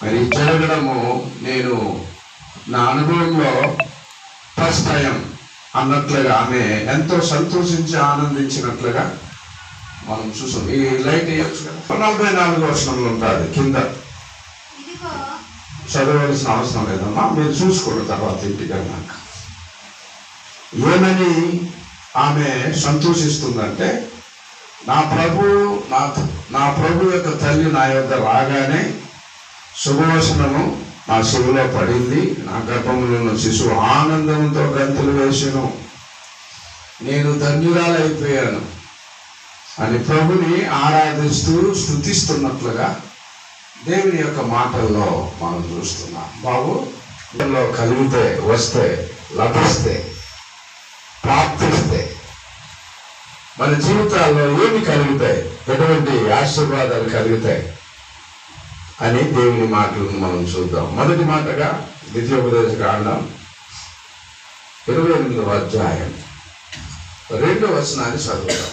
మరి జరగడము నేను నా అనుభవంలో ఫస్ట్ టైం అన్నట్లుగా ఆమె ఎంతో సంతోషించి ఆనందించినట్లుగా మనం చూసాం. ఈ లైట్ వేయచ్చు కదా. 44వ వచనంలో ఉంటుంది కింద. చదవలసిన అవసరం లేదమ్మా, మీరు చూసుకోండి తర్వాత ఇంటికి వెళ్ళాక. ఏమని ఆమె సంతోషిస్తుందంటే, నా ప్రభు యొక్క తల్లి నా యొద్ద రాగానే శుభవచనము నా శివులో పడింది, నా గర్భంలో ఉన్న శిశువు ఆనందంతో గంతులు వేసెను, నేను ధన్యురాలైపోయాను అని ప్రభుని ఆరాధిస్తూ స్తుతిస్తున్నట్లుగా దేవుని యొక్క మాటల్లో మనం చూస్తున్నాం. బాబు కలిగితే, వస్తే, లభిస్తే, ప్రాప్తిస్తే మన జీవితాల్లో ఏమి కలుగుతాయి, ఎటువంటి ఆశీర్వాదాలు కలుగుతాయి అని దేవుని మాటలను మనం చూద్దాం. మొదటి మాటగా ద్వితీయోపదేశ కాండం 28వ అధ్యాయం 2వ వచనాన్ని చదువుతాం.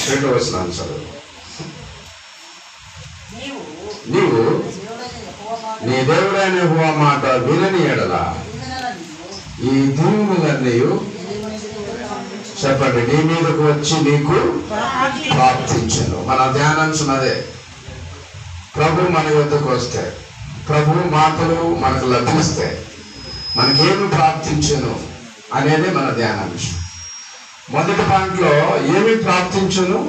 2వ వచనాన్ని చదువుతాం. నీవు నీ దేవుడైన యెహోవా మాట వినని ఎడల ఈ దీవులన్నీ చెప్పండి నీ మీదకు వచ్చి నీకు ప్రాప్తించను. మన ధ్యానాంశం అదే. ప్రభు మన యొద్దకు వస్తే, ప్రభు మాటలు మనకు లభిస్తే మనకేమి ప్రాప్తించను అనేది మన ధ్యానాంశం. మొదటి పాయింట్లో ఏమి ప్రాప్తించును?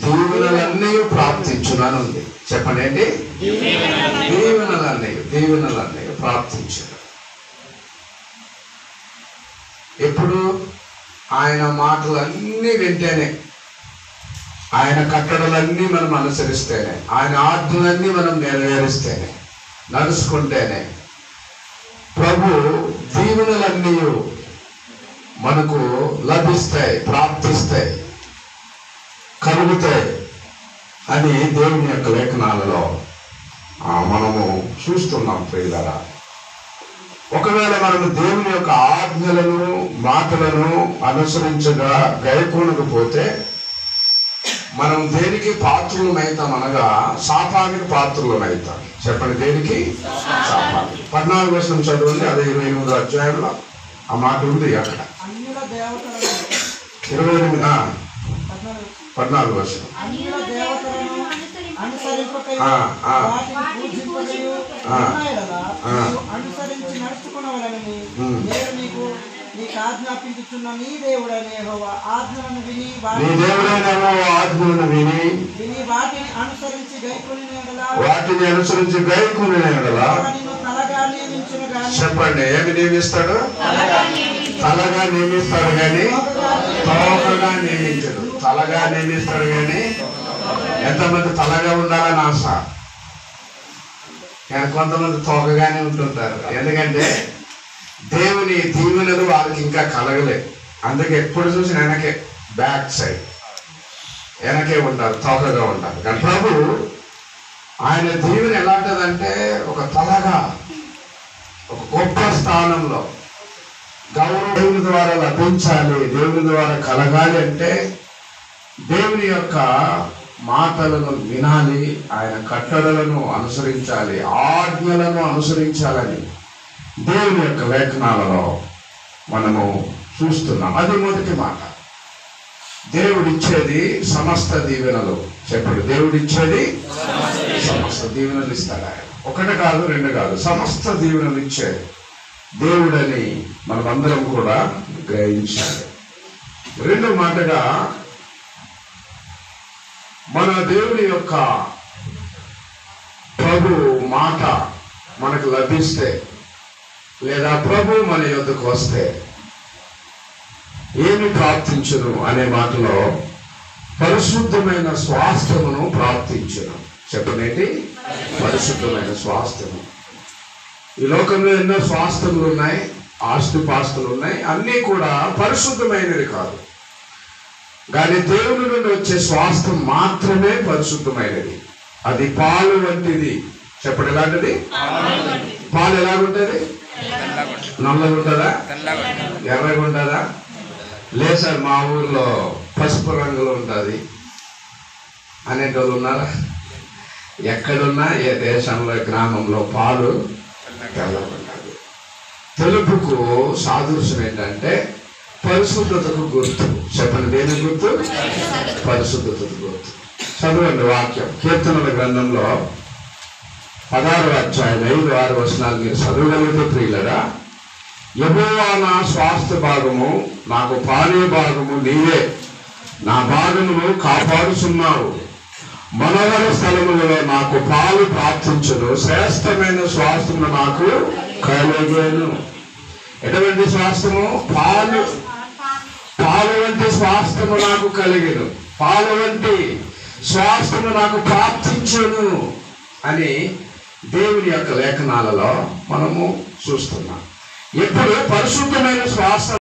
దీవెనలన్నీ ప్రాప్తించును అని ఉంది. చెప్పండి ఏంటి? దీవెనలన్నీ ప్రాప్తించును. ఎప్పుడు? ఆయన మాటలన్నీ వింటేనే, ఆయన కట్టడలన్నీ మనం అనుసరిస్తేనే, ఆయన ఆజ్ఞలన్నీ మనం నెరవేరిస్తేనే, నడుచుకుంటేనే ప్రభు దీవెనలన్నీ మనకు లభిస్తాయి, ప్రాప్తిస్తాయి, కలుగుతాయి అని దేవుని యొక్క లేఖనాలలో మనము చూస్తున్నాం. ప్రియులారా, ఒకవేళ మనము దేవుని యొక్క ఆజ్ఞలను, మాటలను అనుసరించగా గైకొనకపోతే మనం దేనికి పాత్రులమైతాం అనగా శాపానికి పాత్రులమైతాం. చెప్పండి దేనికి? శాపానికి. 14వ వచనం చదవండి. అదే 28వ అధ్యాయంలో ఆ మాట ఉంది. అక్కడ 14వ వచనం. నీ దేవుడైన యెహోవా ఆజ్ఞలను విని వాటిని అనుసరించి గైకొనిన యెడల చెప్పండి ఏమి నియమిస్తాడు? తలగా నియమిస్తాడు కానీ తోకగా నియమించడు. తలగా నియమిస్తాడు కానీ ఎంతమంది తలగా ఉండాలని ఆశ, కానీ కొంతమంది తోకగానే ఉంటుంటారు. ఎందుకంటే దేవుని దీవెనలు వారికి ఇంకా కలగలే. అందుకే ఎప్పుడు చూసి వెనకే, బ్యాక్ సైడ్ వెనకే ఉంటారు, తోకగా ఉంటారు. కానీ ప్రభు ఆయన దీవెన ఎలాంటిదంటే ఒక తలగా, ఒక గొప్ప స్థానంలో గౌరవం దేవుని ద్వారా లభించాలి, దేవుని ద్వారా కలగాలి అంటే దేవుని యొక్క మాటలను వినాలి, ఆయన కట్టడలను అనుసరించాలి, ఆజ్ఞలను అనుసరించాలని దేవుని యొక్క లేఖనాలలో మనము చూస్తున్నాం. అది మొదటి మాట. దేవుడిచ్చేది సమస్త దీవెనలు. చెప్పండి దేవుడిచ్చేది సమస్త దీవెనలు ఇస్తాడు ఆయన. ఒకటి కాదు, రెండు కాదు, సమస్త దీవెనలు ఇచ్చే దేవుడని మనమందరం కూడా గ్రహించాలి. రెండో మాటగా మన దేవుని యొక్క ప్రభు మాట మనకు లభిస్తే, లేదా ప్రభు మన యొద్దకు వస్తే ఏమి ప్రాప్తించును అనే మాటలో పరిశుద్ధమైన స్వాస్థ్యమును ప్రాప్తించును. చెప్పనేటి? పరిశుద్ధమైన స్వాస్థ్యము. ఈ లోకంలో ఎన్నో స్వాస్థ్యములు ఉన్నాయి, ఆస్తిపాస్తులు ఉన్నాయి, అన్నీ కూడా పరిశుద్ధమైనవి కాదు. కానీ దేవుని నుండి వచ్చే స్వాస్థ్యం మాత్రమే పరిశుద్ధమైనది. అది పాలు వంటిది. చెప్పండి ఎలాంటిది? పాలు ఎలాగుంటది? నల్లగా ఉంటుందా? ఎర్రగా ఉంటుందా? లేదు సార్ మా ఊర్లో పసుపు రంగులో ఉంటుంది అనేటోళ్ళు ఉన్నారా? ఎక్కడున్నా ఏ దేశంలో గ్రామంలో పాలు తెల్లబడ్డాడు. తెలుపుకు సాదృశ్యం ఏంటంటే పరిశుద్ధతకు గుర్తు. చెప్పండి, దేని గుర్తు? పరిశుద్ధతకు గుర్తు. చదవండి వాక్యం. కీర్తనల గ్రంథంలో 16వ అధ్యాయం 5-6 వచనాలు మీరు చదవగలిగితే ప్రియులరా, యెహోవా నా స్వాస్థ్య భాగము, నాకు పానే భాగము నీవే, నా భాగమును కాపాడుచున్నావు. మనోహర స్థలములలో నాకు పాలు ప్రాప్తించును, శ్రేష్టమైన స్వాస్థ్యము నాకు కలిగేను. ఎటువంటి స్వాస్థ్యము? పాలు వంటి స్వాస్థ్యము నాకు కలిగెను, పాలు వంటి స్వాస్థ్యము నాకు ప్రాప్తించును అని దేవుని యొక్క లేఖనాలలో మనము చూస్తున్నాం. ఎప్పుడు పరిశుద్ధమైన శ్వాస